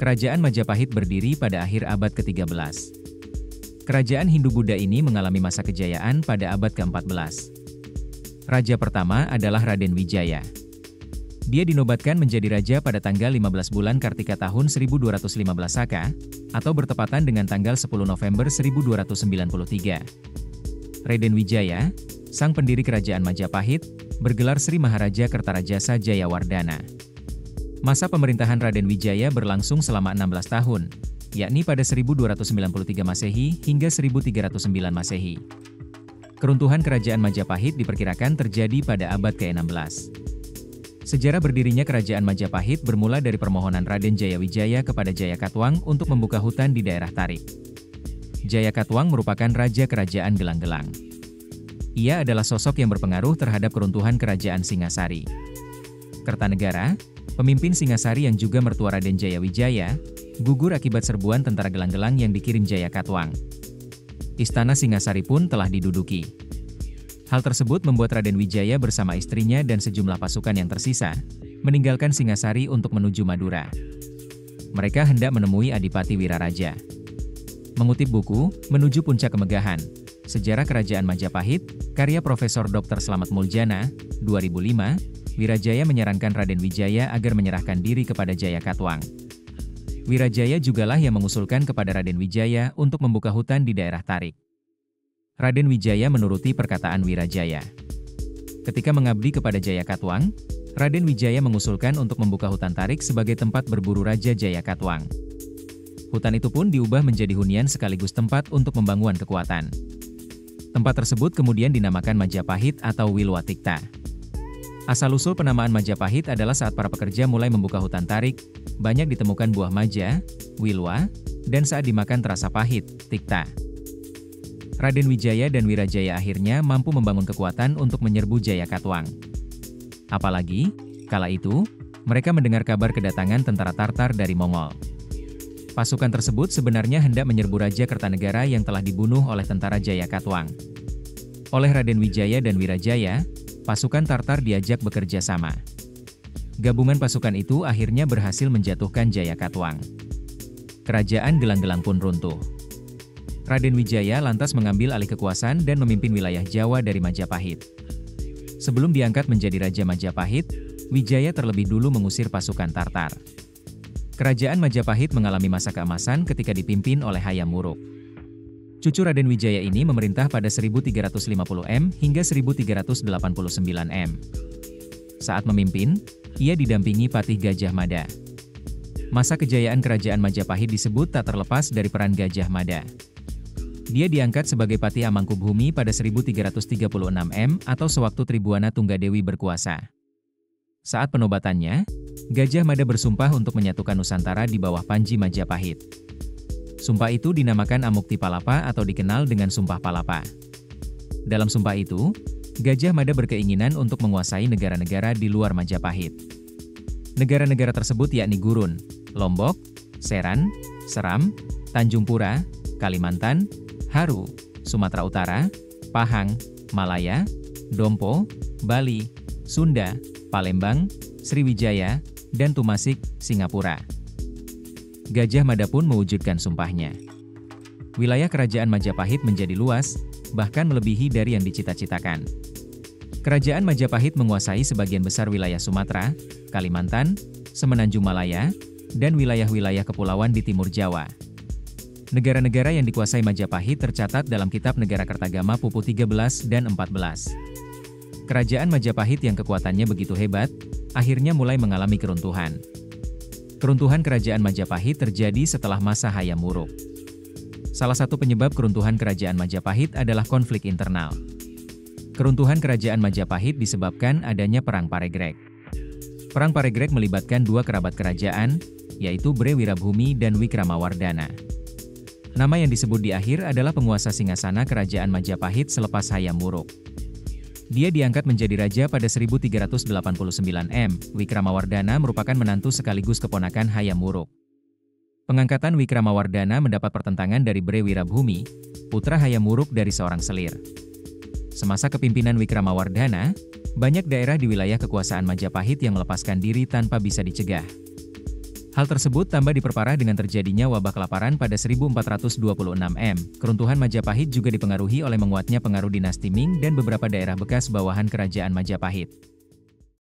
Kerajaan Majapahit berdiri pada akhir abad ke-13. Kerajaan Hindu-Buddha ini mengalami masa kejayaan pada abad ke-14. Raja pertama adalah Raden Wijaya. Dia dinobatkan menjadi raja pada tanggal 15 bulan Kartika tahun 1215 Saka, atau bertepatan dengan tanggal 10 November 1293. Raden Wijaya, sang pendiri kerajaan Majapahit, bergelar Sri Maharaja Kertarajasa Jayawardhana. Masa pemerintahan Raden Wijaya berlangsung selama 16 tahun, yakni pada 1293 Masehi hingga 1309 Masehi. Keruntuhan kerajaan Majapahit diperkirakan terjadi pada abad ke-16. Sejarah berdirinya kerajaan Majapahit bermula dari permohonan Raden Jayawijaya kepada Jayakatwang untuk membuka hutan di daerah Tarik. Jayakatwang merupakan raja kerajaan Gelang-Gelang. Ia adalah sosok yang berpengaruh terhadap keruntuhan kerajaan Singasari. Kertanegara, pemimpin Singasari yang juga mertua Raden Jayawijaya, gugur akibat serbuan tentara Gelang-Gelang yang dikirim Jayakatwang. Istana Singasari pun telah diduduki. Hal tersebut membuat Raden Wijaya bersama istrinya dan sejumlah pasukan yang tersisa, meninggalkan Singasari untuk menuju Madura. Mereka hendak menemui Adipati Wiraraja. Mengutip buku, Menuju Puncak Kemegahan, Sejarah Kerajaan Majapahit, karya Profesor Dr. Slamet Muljana, 2005, Wirajaya menyarankan Raden Wijaya agar menyerahkan diri kepada Jayakatwang. Wirajaya jugalah yang mengusulkan kepada Raden Wijaya untuk membuka hutan di daerah Tarik. Raden Wijaya menuruti perkataan Wirajaya. Ketika mengabdi kepada Jayakatwang, Raden Wijaya mengusulkan untuk membuka hutan Tarik sebagai tempat berburu Raja Jayakatwang. Hutan itu pun diubah menjadi hunian sekaligus tempat untuk pembangunan kekuatan. Tempat tersebut kemudian dinamakan Majapahit atau Wilwatikta. Asal-usul penamaan Majapahit adalah saat para pekerja mulai membuka hutan Tarik, banyak ditemukan buah maja, wilwa, dan saat dimakan terasa pahit, tikta. Raden Wijaya dan Wirajaya akhirnya mampu membangun kekuatan untuk menyerbu Jayakatwang. Apalagi, kala itu, mereka mendengar kabar kedatangan tentara Tartar dari Mongol. Pasukan tersebut sebenarnya hendak menyerbu Raja Kertanegara yang telah dibunuh oleh tentara Jayakatwang. Oleh Raden Wijaya dan Wirajaya, pasukan Tartar diajak bekerja sama. Gabungan pasukan itu akhirnya berhasil menjatuhkan Jayakatwang. Kerajaan Gelang-Gelang pun runtuh. Raden Wijaya lantas mengambil alih kekuasaan dan memimpin wilayah Jawa dari Majapahit. Sebelum diangkat menjadi Raja Majapahit, Wijaya terlebih dulu mengusir pasukan Tartar. Kerajaan Majapahit mengalami masa keemasan ketika dipimpin oleh Hayam Wuruk. Cucu Raden Wijaya ini memerintah pada 1350 hingga 1389 Saat memimpin, ia didampingi Patih Gajah Mada. Masa kejayaan kerajaan Majapahit disebut tak terlepas dari peran Gajah Mada. Dia diangkat sebagai Patih Amangkubumi pada 1336 atau sewaktu Tribuana Tunggadewi berkuasa. Saat penobatannya, Gajah Mada bersumpah untuk menyatukan Nusantara di bawah Panji Majapahit. Sumpah itu dinamakan Amukti Palapa atau dikenal dengan Sumpah Palapa. Dalam sumpah itu, Gajah Mada berkeinginan untuk menguasai negara-negara di luar Majapahit. Negara-negara tersebut yakni Gurun, Lombok, Seran, Seram, Tanjung Pura, Kalimantan, Haru, Sumatera Utara, Pahang, Malaya, Dompo, Bali, Sunda, Palembang, Sriwijaya, dan Tumasik, Singapura. Gajah Mada pun mewujudkan sumpahnya. Wilayah kerajaan Majapahit menjadi luas, bahkan melebihi dari yang dicita-citakan. Kerajaan Majapahit menguasai sebagian besar wilayah Sumatera, Kalimantan, Semenanjung Malaya, dan wilayah-wilayah kepulauan di timur Jawa. Negara-negara yang dikuasai Majapahit tercatat dalam Kitab Negara Kertagama Pupu 13 dan 14. Kerajaan Majapahit yang kekuatannya begitu hebat, akhirnya mulai mengalami keruntuhan. Keruntuhan kerajaan Majapahit terjadi setelah masa Hayam Wuruk. Salah satu penyebab keruntuhan kerajaan Majapahit adalah konflik internal. Keruntuhan kerajaan Majapahit disebabkan adanya Perang Paregreg. Perang Paregreg melibatkan dua kerabat kerajaan, yaitu Bre Wirabhumi dan Wikramawardhana. Nama yang disebut di akhir adalah penguasa singgasana kerajaan Majapahit selepas Hayam Wuruk. Dia diangkat menjadi raja pada 1389 Wikramawardhana merupakan menantu sekaligus keponakan Hayam Wuruk. Pengangkatan Wikramawardhana mendapat pertentangan dari Bre Wirabhumi, putra Hayam Wuruk dari seorang selir. Semasa kepimpinan Wikramawardhana, banyak daerah di wilayah kekuasaan Majapahit yang melepaskan diri tanpa bisa dicegah. Hal tersebut tambah diperparah dengan terjadinya wabah kelaparan pada 1426 M. Keruntuhan Majapahit juga dipengaruhi oleh menguatnya pengaruh dinasti Ming dan beberapa daerah bekas bawahan kerajaan Majapahit.